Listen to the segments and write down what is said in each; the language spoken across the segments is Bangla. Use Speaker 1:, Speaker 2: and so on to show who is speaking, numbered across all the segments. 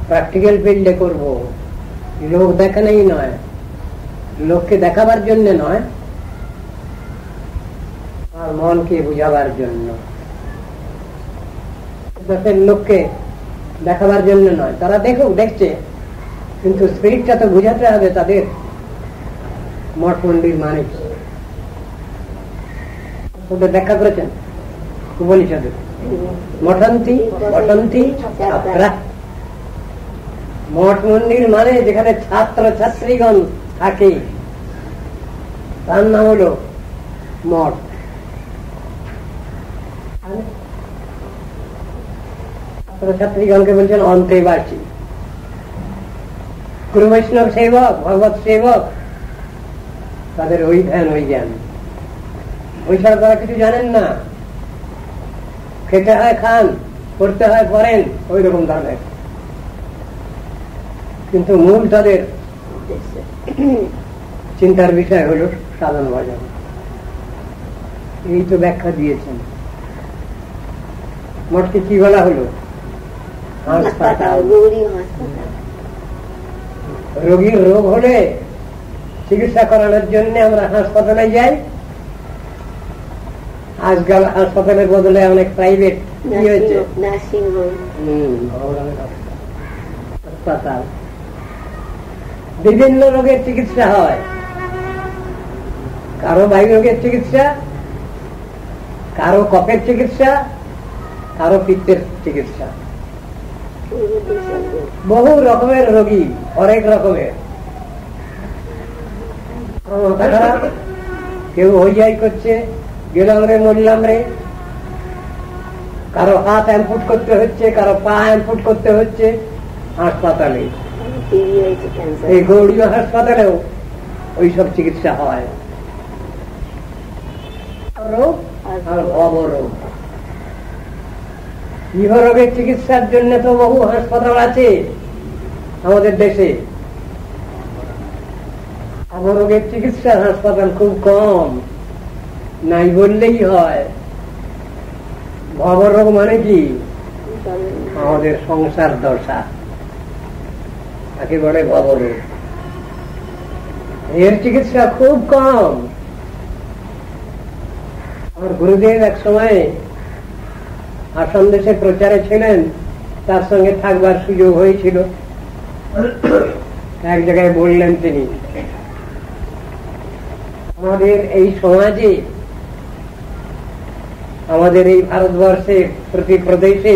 Speaker 1: প্র্যাকটিক্যাল ফিল্ডে করব, লোক দেখানোই নয়, লোককে দেখাবার জন্য নয়, আর মনকে বুঝাবার জন্য। লোককে দেখাবার জন্য নয়, তারা দেখুক, দেখছে, কিন্তু স্পিরিটটা তো বুঝাতে হবে তাদের। মঠ মন্দির মানে ওদের ব্যাখ্যা করেছেন উপনিষদে, মঠন্তি অটন্তি ছাত্রা। মঠ মন্দির মানে যেখানে ছাত্র ছাত্রীগণ থাকে, তার নাম হলো মঠ। ছাত্র ছাত্রীগণকে বলছেন অন্তেবাসী, গুরু বৈষ্ণব সেবক, ভগবত সেবক, তাদের ওই ধ্যান, ওই জ্ঞান, ওই ছাড়া তারা কিছু জানেন না। খেতে হয় খান, করতে হয় করেন, ওই রকম ধরনের, কিন্তু মূল তাদের চিন্তার বিষয় হল সাধন ভজন। এই তো ব্যাখ্যা দিয়েছেন। মঠকে কি বলা হলো? হাসপাতাল। রোগীর রোগ হলে চিকিৎসা করানোর জন্য আমরা হাসপাতালে যাই। আজকাল হাসপাতালের বদলে অনেক প্রাইভেট হাসপাতাল, বিভিন্ন রোগের চিকিৎসা হয়। কারো বায়ু রোগের চিকিৎসা, কারো কফের চিকিৎসা, কারো পিত্তের চিকিৎসা, বহু রকমের রোগী, অনেক রকমের। মাথা খারাপ, কেউ হইয়াই করছে, গেলাম রে মরলাম রে, কারো হাত অ্যাম্পুট করতে হচ্ছে, কারো পা অ্যাম্পুট করতে হচ্ছে হাসপাতালে। এই গৌড়ীয় হাসপাতালেও ওইসব চিকিৎসা হয়। রোগ আর অবরোগ, ইহরোগের চিকিৎসার জন্য তো বহু হাসপাতাল আছে আমাদের দেশে। অবরোগের চিকিৎসার হাসপাতাল খুব কম, নাই বললেই হয়। ভবরোগ মানে কি? আমাদের সংসার দশা, তাকে বলে ভবরোগ। এর চিকিৎসা খুব কম। আমার গুরুদেব এক সময় আসাম দেশে প্রচারে ছিলেন, তার সঙ্গে থাকবার সুযোগ হয়েছিল। এক জায়গায় বললেন তিনি, আমাদের এই সমাজে, আমাদের এই ভারতবর্ষে প্রতি প্রদেশে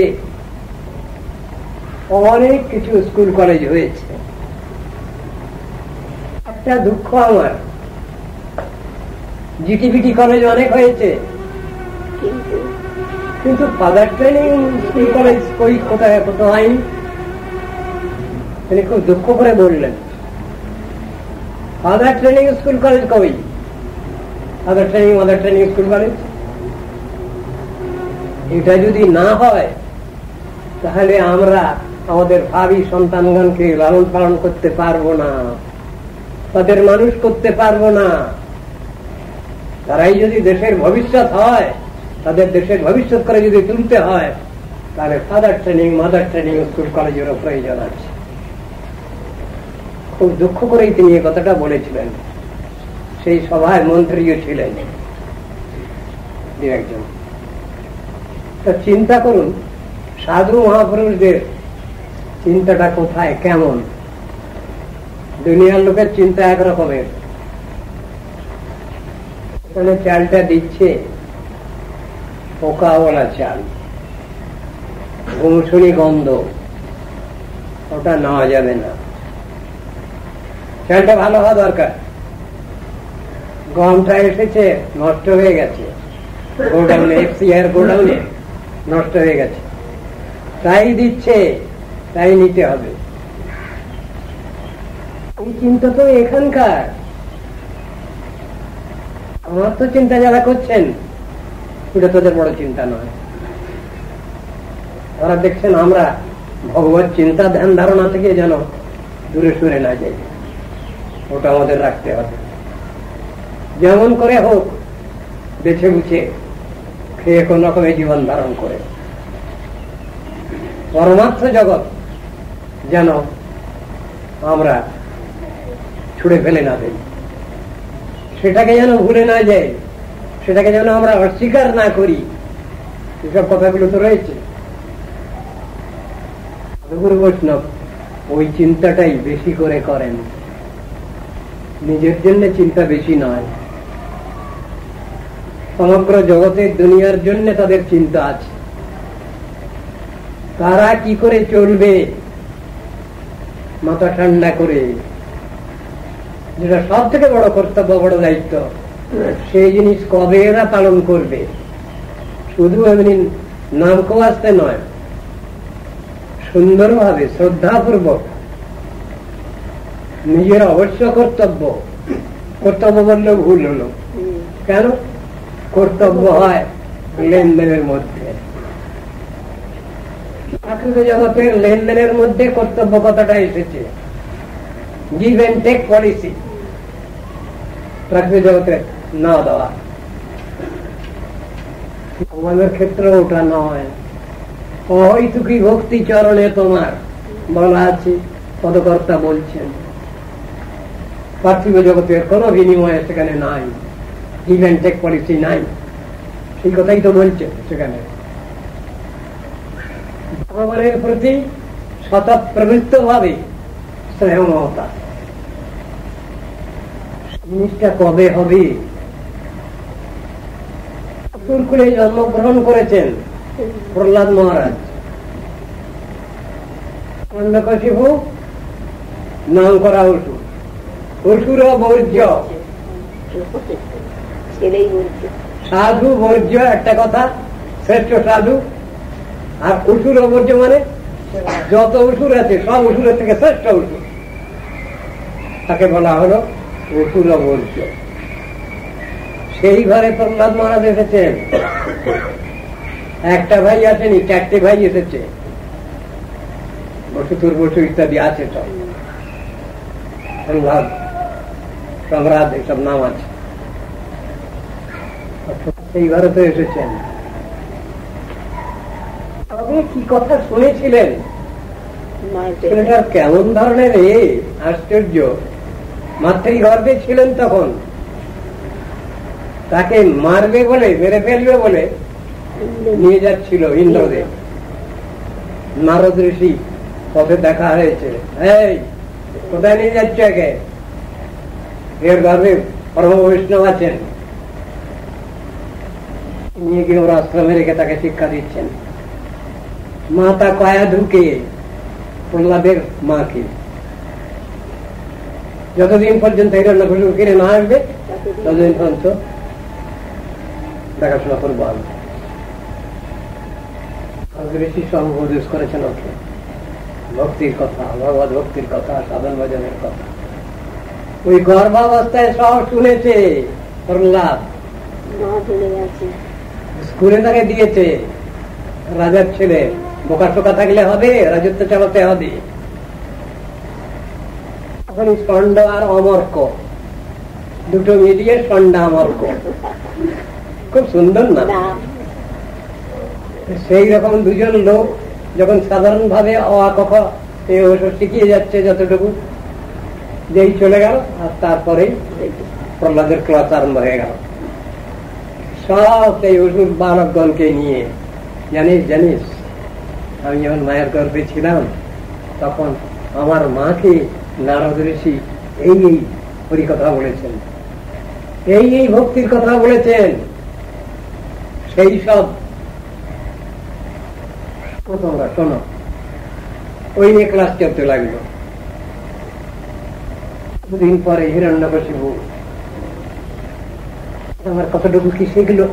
Speaker 1: অনেক কিছু স্কুল কলেজ হয়েছে। একটা দুঃখ আমার, জিটিভিটি কলেজ অনেক হয়েছে, কিন্তু ফাদার ট্রেনিং স্কুল কলেজ কোথায় হয়নি। তিনি খুব দুঃখ করে বললেন, ফাদার ট্রেনিং স্কুল কলেজ কই? Father training, mother training school college. এটা যদি না হয় তাহলে আমরা আমাদের ভাবি সন্তানগণকে লালন পালন করতে পারবো না, তাদের মানুষ করতে পারবো না। তারাই যদি দেশের ভবিষ্যৎ হয়, তাদের দেশের ভবিষ্যৎ করে যদি তুলতে হয়, তাহলে father training, mother training school কলেজেরও প্রয়োজন আছে। খুব দুঃখ করেই তিনি এই কথাটা বলেছিলেন। সেই সভায় মন্ত্রীও ছিলেন দু একজন। তো চিন্তা করুন, সাধু মহাপুরুষদের চিন্তাটা কোথায়, কেমন। দুনিয়ার লোকের চিন্তা একরকমের। এখানে চালটা দিচ্ছে পোকাওয়ালা চাল, ঘুমসুনি গন্ধ, ওটা নেওয়া যাবে না। চালটা ভালো হওয়া দরকার। গমটা এসেছে, নষ্ট হয়ে গেছে, গোডাউনে, এফসিআর গোডাউনে নষ্ট হয়ে গেছে, তাই দিচ্ছে, তাই নিতে হবে। এই চিন্তা তো এখানকার। আমার তো চিন্তা যারা করছেন, এটা তোদের বড় চিন্তা নয়। ওরা দেখছেন আমরা ভগবত চিন্তা ধ্যান ধারণা থেকে যেন দূরে সরে না যাই, ওটা আমাদের রাখতে হবে। যেমন করে হোক বেছে বুঝে খেয়ে কোন রকমের জীবন ধারণ করে। পরমার্থ জগৎ যেন আমরা ছুড়ে ফেলে না দেই, সেটাকে যেন ভুলে না যাই, সেটাকে যেন আমরা অস্বীকার না করি। এসব কথাগুলো তো রয়েছে। গুরু বৈষ্ণব ওই চিন্তাটাই বেশি করে করেন, নিজের জন্য চিন্তা বেশি নয়, সমগ্র জগতের দুনিয়ার জন্য তাদের চিন্তা আছে। তারা কি করে চলবে মাথা ঠান্ডা করে, যেটা সব থেকে বড় কর্তব্য, বড় দায়িত্ব, সেই জিনিস কবে এরা পালন করবে। শুধু এমনি নামকো আসতে নয়, সুন্দরভাবে শ্রদ্ধাপূর্বক নিজের অবশ্য কর্তব্য, কর্তব্য বললে ভুল হলো, কেন কর্তব্য হয় লেনদেনের মধ্যে। প্রাকৃত জগতের লেনদেনের মধ্যে কর্তব্য কথাটা এসেছে, গিভ এন্ড টেক পলিসি, প্রাকৃত জগতে না দেওয়া। আমাদের ক্ষেত্রে ওটা নয়। অহৈতুকী ভক্তি চরণে তোমার বলা আছে, পদকর্তা বলছেন পার্থিব জগতের কোন বিনিময়ে সেখানে নাই, গিভ এন্ড টেক পলিসি নাই, সেই কথাই তো বলছে সেখানে। ভগবানের প্রতি স্বতঃপ্রবৃত্ত ভাবে স্নেহ মমতা, জিনিসটা কবে হবে? অসুরকুলে জন্মগ্রহণ করেছেন প্রহ্লাদ মহারাজ, হিরণ্যকশিপু নাম করা অসুর, অসুর বর্জ্য, সাধু বর্জ্য একটা কথা, শ্রেষ্ঠ সাধু। আর অসুর বর্জ্য মানে যত অসুর আছে সব অসুরের থেকে শ্রেষ্ঠ অসুর, তাকে বলা হলো অসুর বর্জ্য। সেই ঘরে প্রহ্লাদ মহারাজ এসেছেন। একটা ভাই আসেনি, 4টে ভাই এসেছে, বসুতুর বসু ইত্যাদি আছে সব, প্রহ্লাদ, সম্রাট, এইসব নাম আছে। সেই ঘরে তো এসেছেন। তবে কি কথা শুনেছিলেন, ছেলেটার কেমন ধরনের আশ্চর্য। মাতৃগর্ভে ছিলেন তখন, তাকে মারবে বলে, মেরে ফেলবে বলে নিয়ে যাচ্ছিল ইন্দ্রদেব। নারদ ঋষি পথে দেখা হয়েছে, এই কোথায় নিয়ে যাচ্ছে একে? এর গর্ভে পরম বৈষ্ণব আছেন, নিয়ে গিয়ে ওরা আশ্রমে রেখে তাকে শিক্ষা দিচ্ছেন। মাতা কয়া ঢুকে প্রহ্লাদের মাকে, যতদিন পর্যন্ত হিরণ্যকশিপু কিনে না আসবে ততদিন পর্যন্ত দেখাশোনা করবো আমি। ঋষি সব উপদেশ করেছেন ওকে, ভক্তির কথা, ভগবত ভক্তির কথা, সাধন ভজনের কথা। ওই গর্ভাবস্থায় সব শুনেছে প্রহ্লাদ, স্কুলে তাকে দিয়েছে। রাজার ছেলে, বোকা টোকা থাকলে হবে? রাজত্ব চালাতে হবে। এখন ষণ্ড আর অমর্ক দুটো মিলিয়ে ষণ্ডা অমর্ক, খুব সুন্দর না? সেই রকম দুজন লোক যখন সাধারণ ভাবে শিখিয়ে যাচ্ছে যতটুকু, যেই চলে গেল আর তারপরেই প্রহ্লাদের ক্লাস আরম্ভ হয়ে গেল। সব সেই অসুর বালকগণকে নিয়ে, জানিস আমি যখন মায়ের গর্ভে ছিলাম তখন আমার মাকে নারদ ঋষি এই হরিকথা বলেছেন, এই ভক্তির কথা বলেছেন। সেই সব তোমরা শোনো। ওই নিয়ে ক্লাস চলতে লাগলো। দুদিন পরে হিরণ্যকশিপু আমার কতটুকু কি শিখলো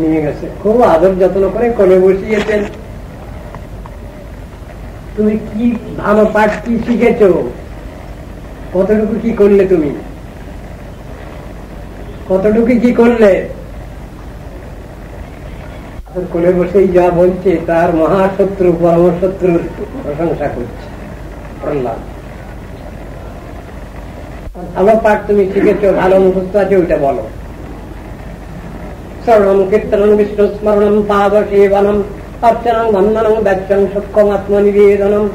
Speaker 1: নিয়ে গেছে, খুব আদর যত্ন করে কোলে বসিয়েছেন। তুমি কি ভালো পাঠ কি শিখেছ, কতটুকু কি করলে, তুমি কতটুকু কি করলে? কোলে বসেই যা বলছে তার মহাশত্রু পরম শত্রুর প্রশংসা করছে প্রহ্লাদ। ভালো পাঠ তুমি শিখেছ, ভালো মুখস্থ আছে, ওইটা বলো। শ্রবণম কীর্তনম বিষ্ণু স্মরণম পাদ সেবনম অর্চনং বন্দনং ব্যক্তং সক্ষম আত্মনিবেদনম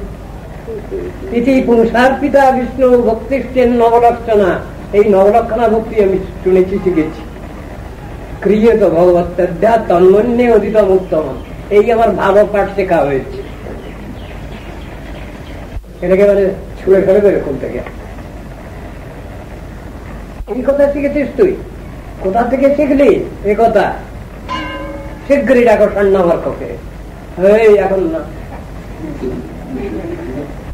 Speaker 1: ইতি পুংসার্পিতা বিষ্ণু ভক্তিষ্টেন নবলক্ষণা। এই নবলক্ষণা ভক্তি আমি শুনেছি, শিখেছি। ক্রিয়ত ভগবত্যা তন্মন্যে অধিতম উত্তম, এই আমার ভালো পাঠ শেখা হয়েছে। এটাকে মানে ছুঁড়ে ফেলে বেরো কোন থেকে? এই কথা শিখেছিস তুই? কোথা থেকে শিখলি এ কথা? শীঘ্রই ডাকো স্বর্ণমার্ককে। এখন না,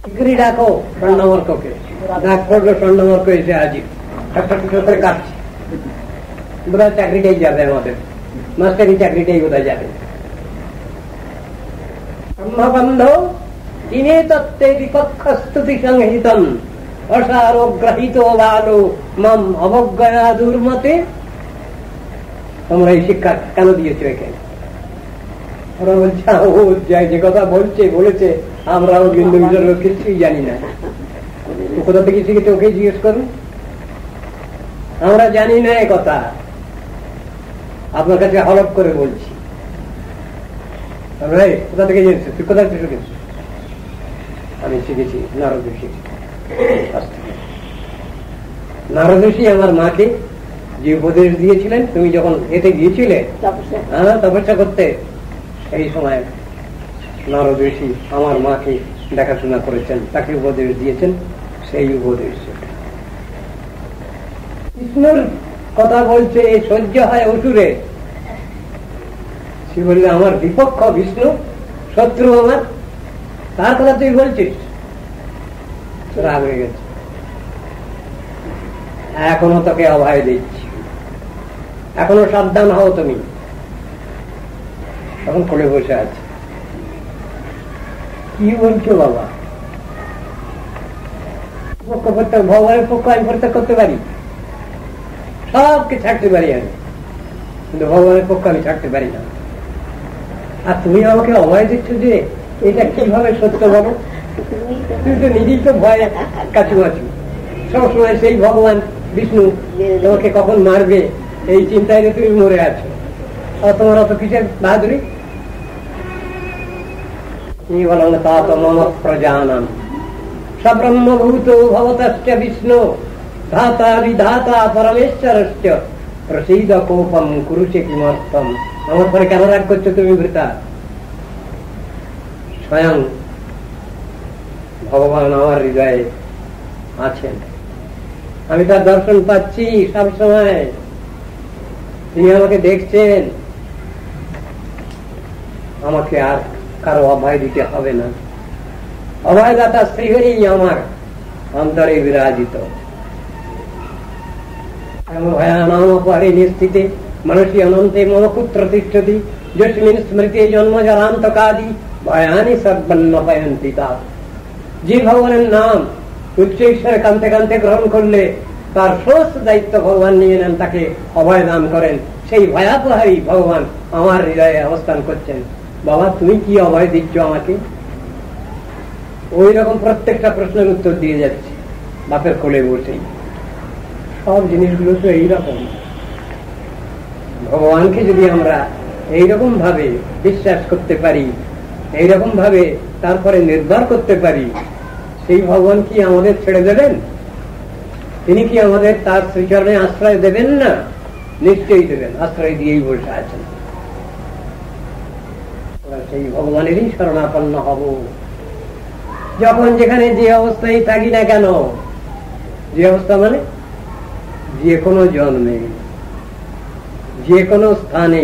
Speaker 1: শীঘ্রই ডাকো স্বর্ণমার্ককে। ডাক পড়লো স্বর্ণমার্ক এসে হাজির, করে কাটছে। বোধহয় চাকরিটাই যাবে, আমাদের মাস্টারি চাকরিটাই বোধহয় যাবে। ব্রহ্মবন্ধ ইনে তত্ত্বে বিপক্ষস্তুতি সংহিতম অসারোগ্রহিত বালো মাম অবজ্ঞয়া দুর্মতে। তোমরা এই শিক্ষা কেন দিয়েছো এখানে? ওরা বলছে ও যে কথা বলেছে আমরাও বিন্দু বিন্দু কিছুই জানি না। কোথা থেকে শিখেছে ওকে জিজ্ঞেস করুন। আমরা জানি না এ কথা, আপনার কাছে হলফ করে বলছি। কোথা থেকে জেনেছি? তুই কোথা থেকে শিখেছিস? আমি শিখেছি নারদ ঋষি। নারদ ঋষি আমার মাকে যে উপদেশ দিয়েছিলেন, তুমি যখন এতে গিয়েছিলে তপস্যা করতে, সেই সময় নারদ ঋষি আমার মাকে দেখাশোনা করেছেন, তাকে উপদেশ দিয়েছেন। সেই উপদেশ কৃষ্ণর কথা বলছে, সহ্য হয় অসুরে। সে বললে আমার বিপক্ষ বিষ্ণু, শত্রু আমার, তার কথা তুই বলছিস? রাগ হয়ে গেছে। এখনো তোকে অভয় দিচ্ছি, এখনো সাবধান হও তুমি। তখন কোলে বসে আছে। কি বলছো বাবা? ভগবানের পক্ষ আমি প্রত্যাগ করতে পারি, সবকে ছাড়তে পারি আমি, কিন্তু ভগবানের পক্ষ আমি ছাড়তে পারি না। আর তুমি আমাকে অভয় দিচ্ছ যে এটা কিভাবে সত্য বলো? তুমি তো নিজেই তো ভয়ে কাছুমাছু, সবসময় সেই ভগবান বিষ্ণু তোমাকে কখন মারবে এই চিন্তায় তুমি মরে আছো। আর তোমার অত কিসের বাহাদুরি? বলেন তা তো মম প্রজানাম সব্রহ্মভূত ভবতশ্চ বিষ্ণু ধাতা বিধাতা পরমেশ্বরশ্চ প্রসীদ কোপম কুরুষে কিমর্থম। আমার পরে কেন রাগ করছো তুমি বৃতা? স্বয়ং ভগবান আমার হৃদয়ে আছেন, আমি তার দর্শন পাচ্ছি সবসময়, তিনি আমাকে দেখছেন। আমাকে আর কারো অভয় দিতে হবে না। অভয়দাতা শ্রীহরি আমার অন্তরে বিরাজিত। ভয়ানামপরে নিশ্চিতে মনুষ্য অনন্তে মম পুত্র তিষ্ঠতি যস্মিন স্মৃতি জন্ম জরান্তকাদি ভয়ানি সর্বন্ন পয়ন্তি তা। যে ভগবানের নাম উচ্চ ঈশ্বরে কান্তে কান্তে গ্রহণ করলে তার সমস্ত দায়িত্ব ভগবান নিয়ে নেন, তাকে অভয় দান করেন। সেই ভয়াবহারী ভগবান আমার হৃদয়ে অবস্থান করছেন। বাবা তুমি কি অভয় দিচ্ছ আমাকে? ওই রকম প্রত্যেকটা প্রশ্নের উত্তর দিয়ে যাচ্ছে বাপের কোলে বসেই। সব জিনিসগুলো তো এইরকম। ভগবানকে যদি আমরা এইরকম ভাবে বিশ্বাস করতে পারি, এইরকম ভাবে তারপরে নির্ভর করতে পারি, সেই ভগবান কি আমাদের ছেড়ে দেবেন? তিনি কি আমাদের তার শ্রীচরণে আশ্রয় দেবেন না? নিশ্চয়ই দেবেন, আশ্রয় দিয়েই বসে আছেন। সেই ভগবানেরই শরণাপন্ন হব। যখন যেখানে যে অবস্থায় থাকি না কেন, যে অবস্থা মানে যে কোনো জন্মে, যে কোনো স্থানে,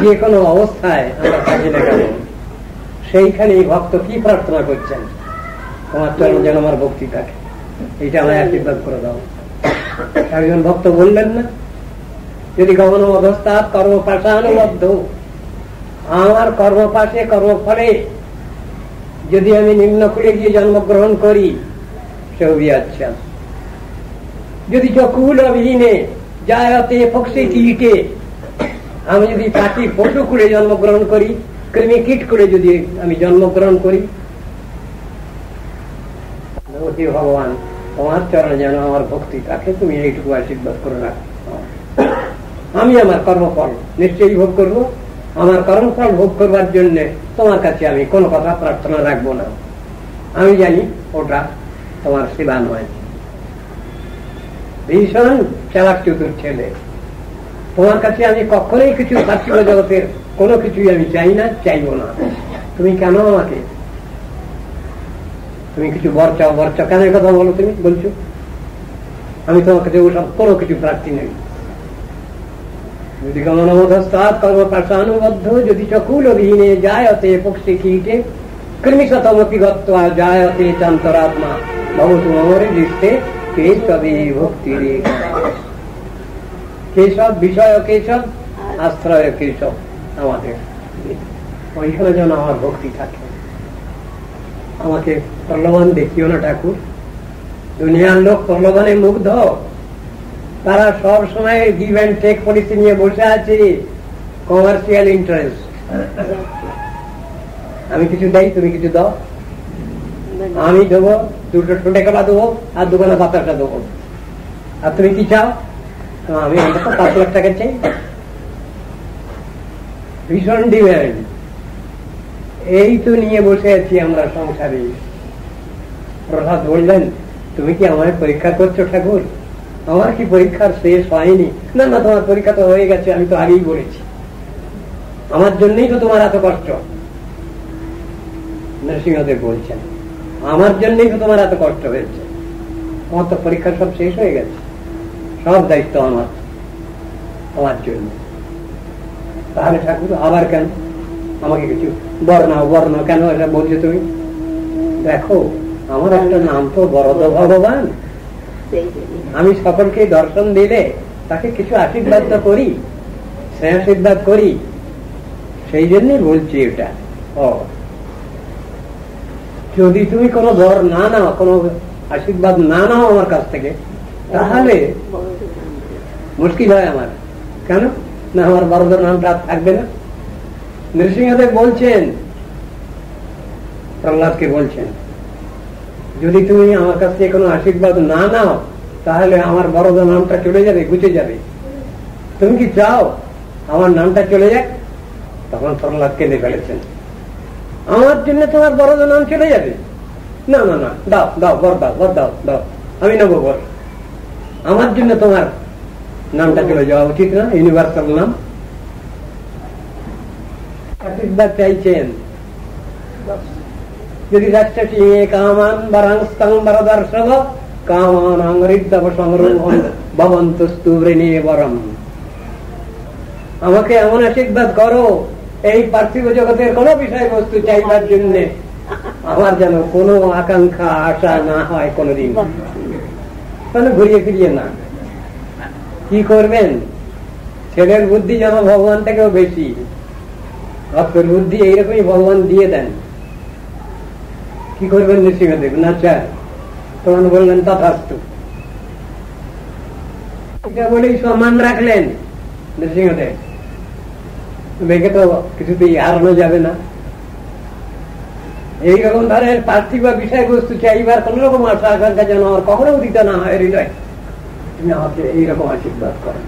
Speaker 1: যে কোনো অবস্থায় আমরা থাকি না কেন, সেইখানে ভক্ত কি প্রার্থনা করছেন? তোমার চরণ যেন আমার ভক্তি থাকে, এইটা আমায় আশীর্বাদ করে দাও। একজন ভক্ত বললেন না, যদি গমন অবস্থাত কর্মপাশানুবদ্ধ, আমার কর্মপাশে কর্মফলে যদি আমি নিম্নকুলে গিয়ে জন্মগ্রহণ করি, সেও আচ্ছা। যদি চকুল অবিহীনে যায়তে পক্ষে কীটে, আমি যদি পাখি পশু কুলে জন্মগ্রহণ করি, কৃমি কীট কুলে যদি আমি জন্মগ্রহণ করি, ভগবান তোমার চরণে যেন আমার ভক্তি থাকে, তুমি এইটুকু আশীর্বাদ করে রাখো। আমি আমার কর্মফল নিশ্চয়ই ভোগ করবো, আমার কর্মফল ভোগ করবার জন্য তোমার কাছে আমি কোনো কথা প্রার্থনা রাখবো না। আমি জানি ওটা তোমার সেবা নয়। ভীষণ চালাক চতুর ছেলে। তোমার কাছে আমি কখনোই কিছু পার্থিব জগতের কোনো কিছুই আমি চাই না, চাইবো না। তুমি কেন আমাকে তুমি কিছু বর চাও, বর চাও কেন কথা বলো? তুমি বলছো আমি তোমার কাছে ওসব কোনো কিছু প্রার্থী নেই। যদি গমনমধস্তাৎ কর্মপ্রাসানুবদ্ধ যদি চকুল অধীনে যায়তে পক্ষে কীটে কৃমিশতমপি গত্বা যায়তে চান্তরাত্মা ভবতু মমরে দৃষ্টে কেশবে ভক্তিরে। কেশব বিষয় কেশব, আশ্রয় কেশব। আমাদের ওইখানে যেন আমার ভক্তি থাকে। আমাকে প্রলোভন দেখিও না ঠাকুর। দুনিয়ার লোক প্রলোভনে মুগ্ধ। তারা সব সময় গিভ অ্যান্ড টেক পলিসি নিয়ে বসে আছে, কমার্শিয়াল ইন্টারেস্ট। আমি কিছু দেই, তুমি কিছু দাও। আমি দেবো দুটো ছোটে কলা দেবো আর দুখানা বাতাসা দেবো। আর তুমি কি চাও? আমি অন্তত 5 লাখ টাকা চাই। ভীষণ ডিম্যান্ড। এই তো নিয়ে বসে আছি আমরা সংসারে। প্রসাদ বললেন, তুমি কি আমায় পরীক্ষা করছো ঠাকুর? আমার কি পরীক্ষার শেষ হয়নি? না না, তোমার পরীক্ষা তো হয়ে গেছে, আমি তো আগেই বলেছি। আমার জন্যই তো তোমার এত কষ্ট। নরসিংহদেব বলছেন, আমার জন্যই তো তোমার এত কষ্ট হয়েছে। তোমার তো পরীক্ষা সব শেষ হয়ে গেছে, সব দায়িত্ব আমার, আমার জন্য। তাহলে ঠাকুর আবার কেন আমাকে কিছু বর্ণ কেন এটা বলছো তুমি? দেখো, আমার একটা নাম তো বরদ ভগবান। আমি সকলকে দর্শন দিলে তাকে কিছু আশীর্বাদ তো করি, স্নেহাশীর্বাদ করি, সেই জন্যই বলছি এটা। যদি তুমি কোনো বর না নাও, কোনো আশীর্বাদ না নাও আমার কাছ থেকে, তাহলে মুশকিল হয় আমার। কেন না, আমার বরদ নামটা থাকবে না। নৃসিংহদেব বলছেন, প্রহ্লাদকে বলছেন, যদি তুমি আমার কাছ থেকে কোনো আশীর্বাদ না নাও তাহলে আমার বরদ নামটা চলে যাবে, গুছে যাবে। তুমি কি চাও আমার নামটা চলে যাক? তখন প্রহ্লাদ কেঁদে ফেলেছেন, আমার জন্য তোমার বরদ নাম চলে যাবে? না না না, দাও দাও, বর দাও, বর দাও, দাও, আমি নেবো বর। আমার জন্য তোমার নামটা চলে যাওয়া উচিত না, ইউনিভার্সাল নাম। আশীর্বাদ চাইছেন। যদি রাষ্ট্রটি কামান বরাংস্তং বরদর্শব কামানাং হৃদব সংরোহণ ভবন্তস্তু বৃণে বরম। আমাকে এমন আশীর্বাদ করো, এই পার্থিব জগতের কোন বিষয়বস্তু চাইবার জন্য আমার যেন কোনো আকাঙ্ক্ষা আশা না হয় কোনদিন। তাহলে ঘুরিয়ে ফিরিয়ে না। কি করবেন? ছেলের বুদ্ধি যেন ভগবান থেকেও বেশি। ভক্তের বুদ্ধি এইরকমই ভগবান দিয়ে দেন। কি করবেন নৃসিংহদেব? না চায়। তখন বললেন তথাস্তু। এটা বলেই সম্মান রাখলেন নৃসিংহদেব। মেয়েকে তো কিছুতেই হারানো যাবে না। এইরকম ধরনের পার্থিব বিষয়বস্তু চাইবার কোন রকম আশা আকাঙ্ক্ষা যেন আমার কখনো উদিত না হয় হৃদয়। তুমি আমাকে এইরকম আশীর্বাদ করেন।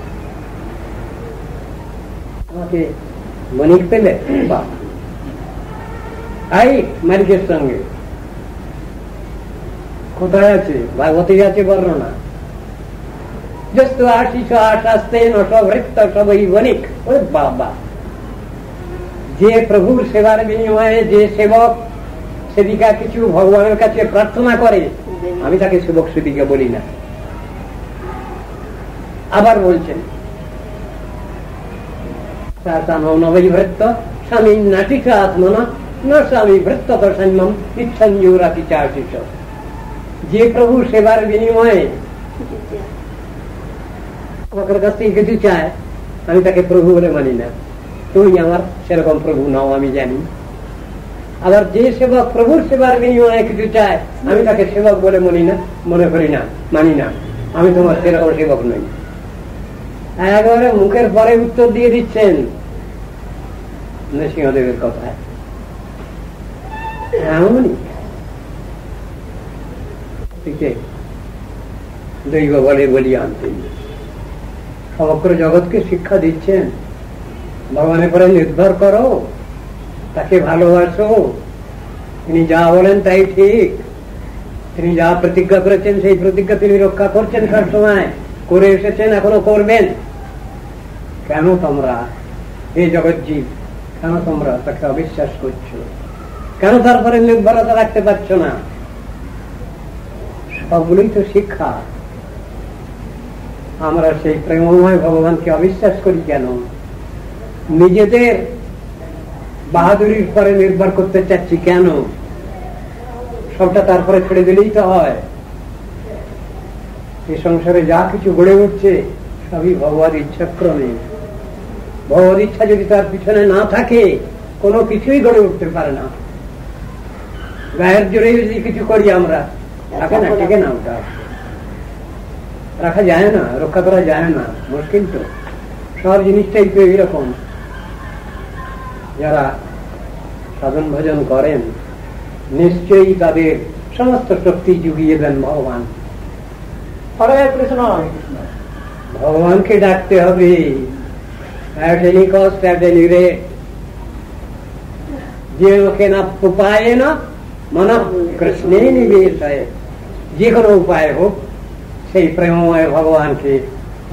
Speaker 1: আমাকে বণিক পেলে বা আই মালিকের সঙ্গে কোথায় আছে? ভাগবতী আছে বর্ণনা। যস্তু আশিস আশাস্তেন সবৃত্ত সবই বণিক। ওরে বাবা, যে প্রভুর সেবার বিনিময়ে যে সেবক সেবিকা কিছু ভগবানের কাছে প্রার্থনা করে, আমি তাকে সেবক সেবিকা বলি না। আবার বলছেন নবৈভৃত্ত স্বামী নাটিকা আত্মনা না স্বামী ভৃত্ত সৈন্যম ইচ্ছঞ্জুরাতি চাশিস। যে প্রভু সেবার বিনিময়ে আমাদের কাছ থেকে কিছু চায়, আমি তাকে প্রভু বলে মানি না। তুমি আমার সেরকম প্রভু নাও, আমি জানি। আবার যে সেবক প্রভুর সেবার বিনিময়ে কিছু চায়, আমি তাকে সেবক বলে মনে করি না, মানি না। আমি তোমার সেরকম সেবক নই। একেবারে মুখের পরে উত্তর দিয়ে দিচ্ছেন নৃসিংহদেবের কথায়। এমনই দৈব বলে বলি আনতে সমগ্র জগৎকে শিক্ষা দিচ্ছেন। ভগবানের পরে নির্ভর করো, তাকে ভালোবাসো, তিনি যা বলেন তাই ঠিক, তিনি যা প্রতিজ্ঞা করেছেন সেই প্রতিজ্ঞা তিনি রক্ষা করছেন, সবসময় করে এসেছেন, এখনো করবেন। কেন তোমরা এই জগৎজীব, কেন তোমরা তাকে অবিশ্বাস করছো? কেন তারপরে নির্ভরতা রাখতে পারছো না? সবগুলোই তো শিক্ষা। আমরা সেই প্রেমময় ভগবানকে অবিশ্বাস করি কেন? নিজেদের বাহাদুরির পরে নির্ভর করতে চাচ্ছি কেন? সবটা তারপরে ছেড়ে দিলেই তো হয়। এই সংসারে যা কিছু গড়ে উঠছে সবই ভগবত ইচ্ছাক্রমে। ভগবত ইচ্ছা যদি তার পিছনে না থাকে কোনো কিছুই গড়ে উঠতে পারে না। গায়ের জোরে যদি কিছু করি আমরা, থাকে না, টেকে না, ওটা রাখা যায় না, রক্ষা করা যায় না, মুশকিল তো। সব জিনিসটাই তো এইরকম। যারা সাধন ভজন করেন নিশ্চয়ই তাদের সমস্ত শক্তি জুগিয়ে দেন ভগবান।
Speaker 2: হরে কৃষ্ণ।
Speaker 1: ভগবানকে ডাকতে হবে at any cost, at any rate। যে লোকে না উপায় না মন কৃষ্ণে নিবেশ হয়, যে কোনো উপায় হোক সেই প্রেমময় ভগবানকে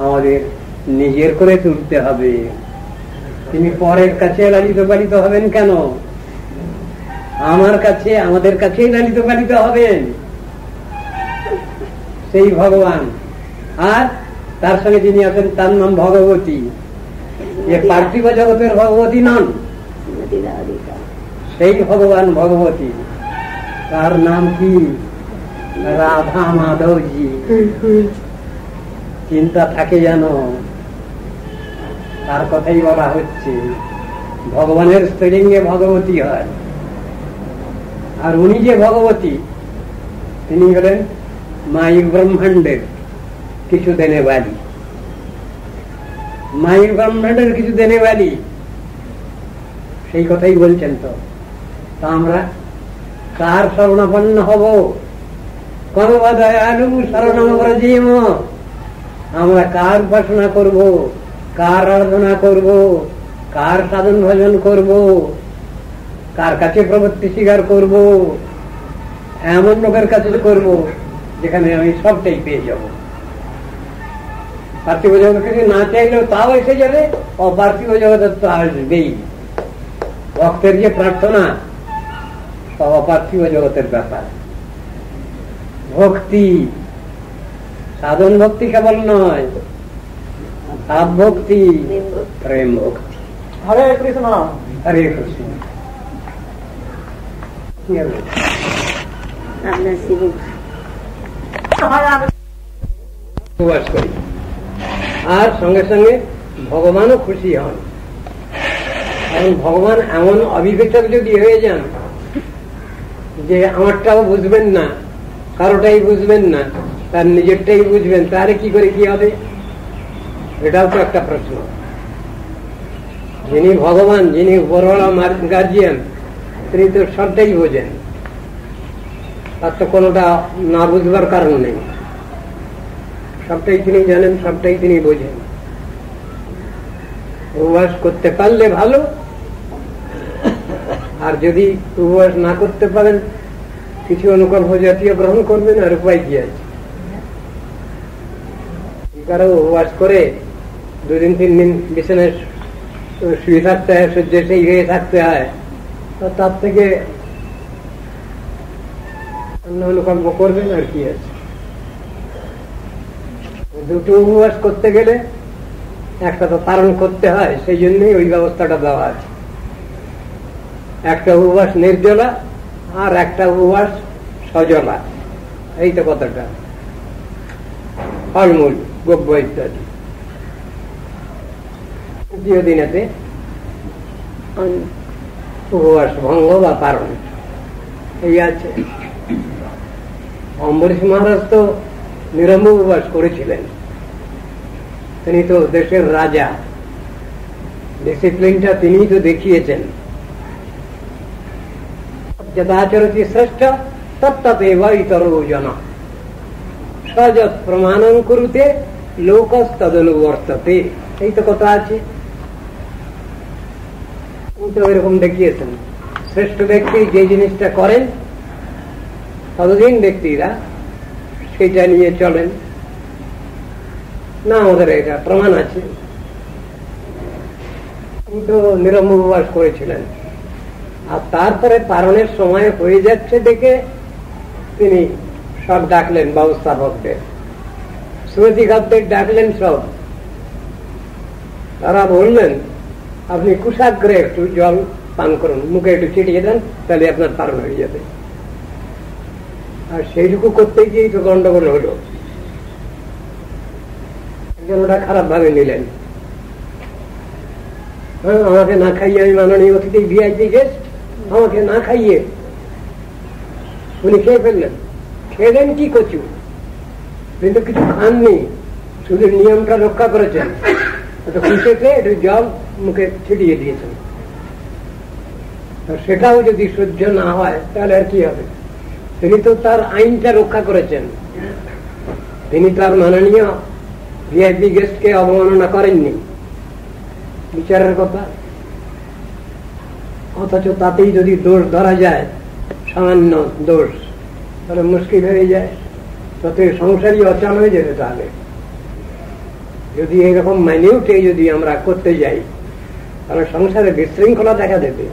Speaker 1: আমাদের নিজের করে তুলতে হবে। তিনি পরের কাছে লালিত পালিত হবেন কেন? আমার কাছে, আমাদের কাছেই লালিত পালিত হবেন সেই ভগবান। আর তার সঙ্গে যিনি আছেন তার নাম ভগবতী। যে পার্থিব জগতের ভগবতী নন, সেই ভগবান ভগবতী। তার নাম কি? রাধা মাধবজি। চিন্তা থাকে যেন তার কথাই বলা হচ্ছে। ভগবানের স্ত্রীলিঙ্গে ভগবতী হয়, আর উনি যে ভগবতী তিনি হলেন মায়িক ব্রহ্মাণ্ডের কিছু দেনে বালি। মায়িক ব্রহ্মাণ্ডের কিছু দেনে বালি, সেই কথাই বলছেন। তো আমরা কার শরণাপন্ন হব? কর্মদয়ালু শরণাম। আমরা কার উপাসনা করব, কার আরাধনা করব, কার সাধন ভজন করব, কার কাছে প্রবৃত্তি স্বীকার করব? এমন লোকের কাছে করব যেখানে আমি সবটাই পেয়ে যাব। পার্থিব জগৎকে না চাইলেও তাও এসে যাবে, অপার্থিব জগতের তো আসবেই। ভক্তের যে প্রার্থনা সব অপার্থিব জগতের ব্যাপার। ভক্তি, সাধন ভক্তি কেবল নয়, ভাব ভক্তি, প্রেম ভক্তি।
Speaker 2: হরে কৃষ্ণ।
Speaker 1: হরে কৃষ্ণ। উপবাস করি, আর সঙ্গে সঙ্গে ভগবানও খুশি হন। কারণ ভগবান এমন অবিবেচক যদি হয়ে যান যে আমারটাও বুঝবেন না, কারোটাই বুঝবেন না, তার নিজেরটাই বুঝবেন, তাহলে কি করে কি হবে? এটাও তো একটা প্রশ্ন। যিনি ভগবান, যিনি বড়রা গার্জিয়ান, তিনি তো সবটাই বোঝেন, তার তো কোনোটা না বুঝবার কারণ নেই। সবটাই তিনি জানেন, সবটাই তিনি বোঝেন। উপবাস করতে পারলে ভালো, আর যদি উপবাস না করতে পারেন কিছু অনুকল্প জাতীয় গ্রহণ করবেন, আর উপায় কি আছে? কারো উপবাস করে 2 দিন 3 দিন বিছানায় শুয়ে থাকতে হয়, শয্যাশায়ী হয়ে থাকতে হয়, তার থেকে অন্য অনুকল্প করবেন, আর কি আছে? দুটো উপবাস করতে গেলে একটা তো পালন করতে হয়, সেই জন্যই ওই ব্যবস্থাটা দেওয়া আছে। একটা উপবাস নির্জলা, আর একটা উপবাস সজলা। এই তো কথাটা। ফলমূল, গব্য ইত্যাদি। দ্বিতীয় দিনেতে উপবাস ভঙ্গ বা পালন এই আছে। অম্বরীশ মহারাজ তো নিরম্ব উপবাস করেছিলেন। তিনি তো দেশের রাজা, ডিসিপ্লিনটা তিনি তো দেখিয়েছেন। যদাচরতি শ্রেষ্ঠ তত্তদেব ইতরো জন সযৎ প্রমাণং কুরুতে লোকস্তদনুবর্ততে। এই তো কথা আছে। তো এরকম দেখিয়েছেন শ্রেষ্ঠ ব্যক্তি যে জিনিসটা করেন ততদিন ব্যক্তিরা সেটা নিয়ে চলেন না। আমাদের এটা প্রমাণ আছে। কিন্তু নিরম উপবাস করেছিলেন, আর তারপরে পালনের সময় হয়ে যাচ্ছে দেখে তিনি সব ডাকলেন, ব্যবস্থাপকদের শ্রুতিকারদের ডাকলেন সব। তারা বললেন আপনি কুশাগ্রে একটু জল পান করুন, মুখে একটু ছিটিয়ে দেন, তাহলে আপনার পালন হয়ে যাবে। আর সেইটুকু করতে গিয়েই তো গন্ডগোল হলো। একজন ওটা খারাপ ভাবে নিলেন, হ্যাঁ আমাকে না খাইয়ে, আমি মাননীয় অতিথি ভিআইপি গেস্ট, আমাকে না খাইয়ে উনি খেয়ে ফেললেন। খেলেন কি কচু, কিন্তু কিছু খাননি, শুধু নিয়মটা রক্ষা করেছেন। একটু খুশিতে একটু জল মুখে ছিটিয়ে দিয়েছেন। সেটাও যদি সহ্য না হয় তাহলে আর কি হবে? তিনি তো তার আইনটা রক্ষা করেছেন, তিনি তার মাননীয় ভিআইপি গেস্টকে অবমাননা করেননি, বিচারের কথা। অথচ তাতেই যদি দোষ ধরা যায়, সামান্য দোষ, তাহলে মুশকিল হয়ে যায়, তাতে সংসারই অচল হয়ে যেতে। তাহলে যদি এরকম মাইনিউটে যদি আমরা করতে যাই, তাহলে সংসারে বিশৃঙ্খলা দেখা দেবে,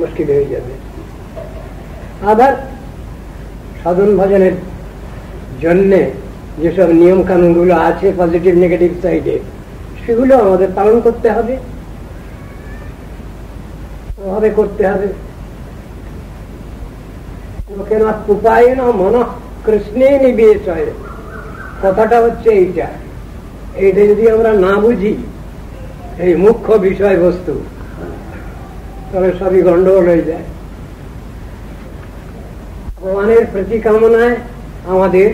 Speaker 1: মুশকিল হয়ে যাবে। আবার সাধন ভজনের জন্যে যেসব নিয়ম কানুন গুলো আছে পজিটিভ নেগেটিভ সাইডে, সেগুলো আমাদের পালন করতে হবে, করতে হবে। লোকের উপায় না মন কৃষ্ণে নিবেশ হয়, কথাটা হচ্ছে এইটা। এইটা যদি আমরা না বুঝি, এই মুখ্য বিষয়বস্তু, তবে সবই গন্ডগোল হয়ে যায়। ভগবানের প্রতি কামনায় আমাদের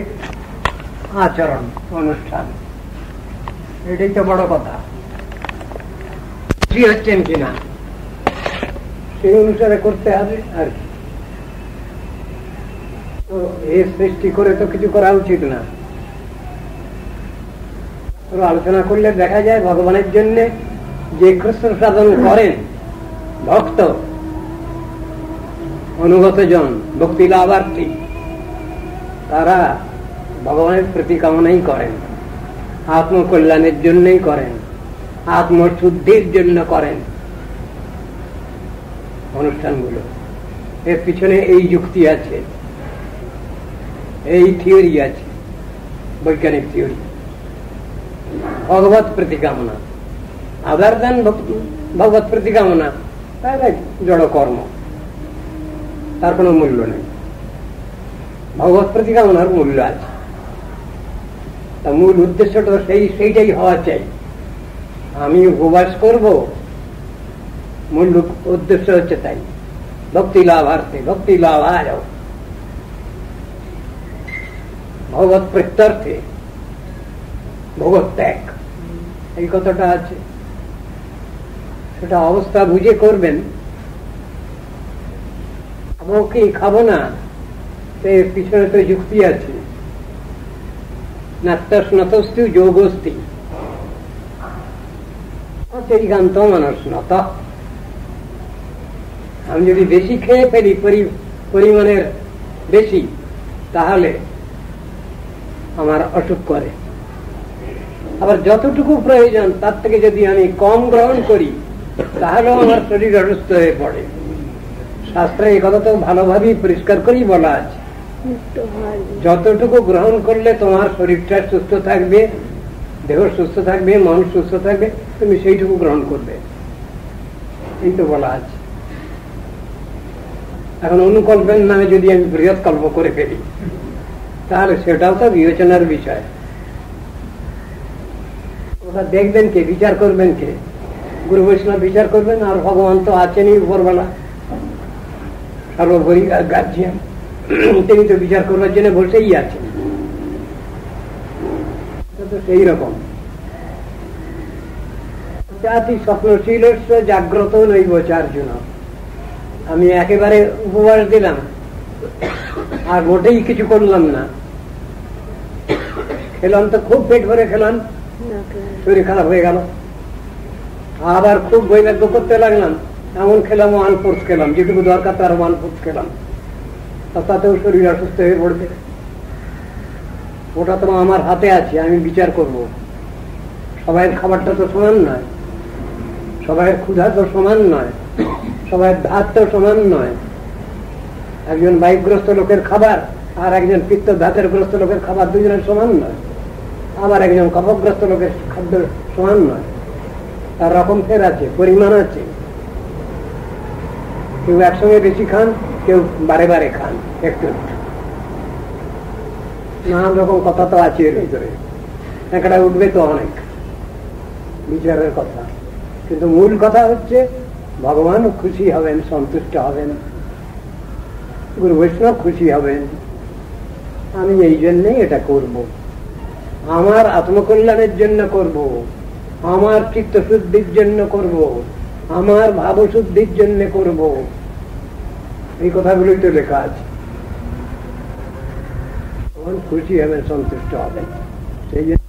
Speaker 1: আচরণ অনুষ্ঠান, এটাই তো বড় কথা। খুশি হচ্ছেন কিনা সেই অনুসারে করতে হবে। আর কি, তো এই সৃষ্টি করে তো কিছু করা উচিত না। আলোচনা করলে দেখা যায় ভগবানের জন্য যে কৃষ্ণ সাধন করেন ভক্ত, অনুগত জন, ভক্তি লাভার্থী, তারা ভগবানের প্রতি কামনাই করেন, আত্মকল্যাণের জন্যই করেন, আত্মশুদ্ধির জন্য করেন অনুষ্ঠানগুলো। এর পিছনে এই যুক্তি আছে, এই থিওরি আছে, বৈজ্ঞানিক থিওরি। ভগবত প্রতিকামনা, আদার দেন ভগবত প্রতিকামনা, তাহলে জড় কর্ম, তার কোনো মূল্য নেই। ভগবত প্রতিকামনার মূল্য আছে, তা মূল উদ্দেশ্যটা সেইটাই হওয়া চাই। আমি উপবাস করব, মূল উদ্দেশ্য হচ্ছে তাই, ভক্তি লাভার্থে, ভক্তি লাভায়, ভগবত প্রত্যর্থে, ভগবত ত্যাগ, এই কথাটা আছে। সেটা অবস্থা বুঝে করবেন। আমাকে খাবো না, এর পিছনে তো যুক্তি আছে। নাত্তস্নতস্তু যোগস্তি অতিরিক্ত মানুষ নত। আমি যদি বেশি খেয়ে ফেলি, পরিমাণের বেশি, তাহলে আমার অসুখ করে। আবার যতটুকু প্রয়োজন তার থেকে যদি আমি কম গ্রহণ করি, তাহলেও আমার শরীর অসুস্থ হয়ে পড়ে। শাস্ত্রে এই কথা তো ভালোভাবেই পরিষ্কার করেই বলা আছে, যতটুকু গ্রহণ করলে তোমার শরীরটা সুস্থ থাকবে, দেহ সুস্থ থাকবে, মন সুস্থ থাকবে, তুমি সেইটুকু গ্রহণ করবে, এই তো বলা আছে। এখন অনুকল্পের নামে যদি আমি বৃহৎ কল্প করে ফেলি, তাহলে সেটাও তো বিবেচনার বিষয়। ওটা দেখবেন কে, বিচার করবেন কে? গুরু বৈষ্ণব বিচার করবেন, আর ভগবান তো আছেনই উপরবেলা, সর্বোপরি গার্জিয়ান, তিনি তো বিচার করবার জন্য বসেই আছেন। সেই রকম জাতি স্বপ্নশীল জাগ্রত নৈব চার্জুন। আমি একেবারে উপবাস দিলাম আর মোটেই কিছু করলাম না, খেলাম তো খুব পেট ভরে খেলাম, শরীর খারাপ হয়ে গেল, আবার খুব বৈরাগ্য করতে লাগলাম, এমন খেলাম 1/4 খেলাম, যেটুকু দরকার তার 1/4 খেলাম, তাতেও শরীর অসুস্থ হয়ে পড়বে। ওটা তো আমার হাতে আছে, আমি বিচার করব। সবাইয়ের খাবারটা তো সমান নয়, সবাইয়ের ক্ষুধা তো সমান নয়, সবাইয়ের ধাত তো সমান নয়। একজন বায়ুগ্রস্ত লোকের খাবার আর একজন পিত্ত ধাতের গ্রস্ত লোকের খাবার দুজনের সমান নয়, আবার একজন কফগ্রস্ত লোকের খাদ্য সমান নয়, তার রকম ফের আছে, পরিমাণ আছে। কেউ একসঙ্গে বেশি খান, কেউ বারে বারে খান, একটু একটু। নানান রকম কথা তো আছে এর ভিতরে, একটা উঠবে তো অনেক বিচারের কথা, কিন্তু মূল কথা হচ্ছে ভগবান খুশি হবেন, সন্তুষ্ট হবেন, গুরু বৈষ্ণব খুশি হবেন। আমি এই জন্যই এটা করব, আমার আত্মকল্যাণের জন্য করব, আমার চিত্তশুদ্ধির জন্য করব, আমার ভাবশুদ্ধির জন্য করব। এই কথাগুলোই তো লেখা আছে। ভগবান খুশি হবেন, সন্তুষ্ট হবেন, সেই জন্য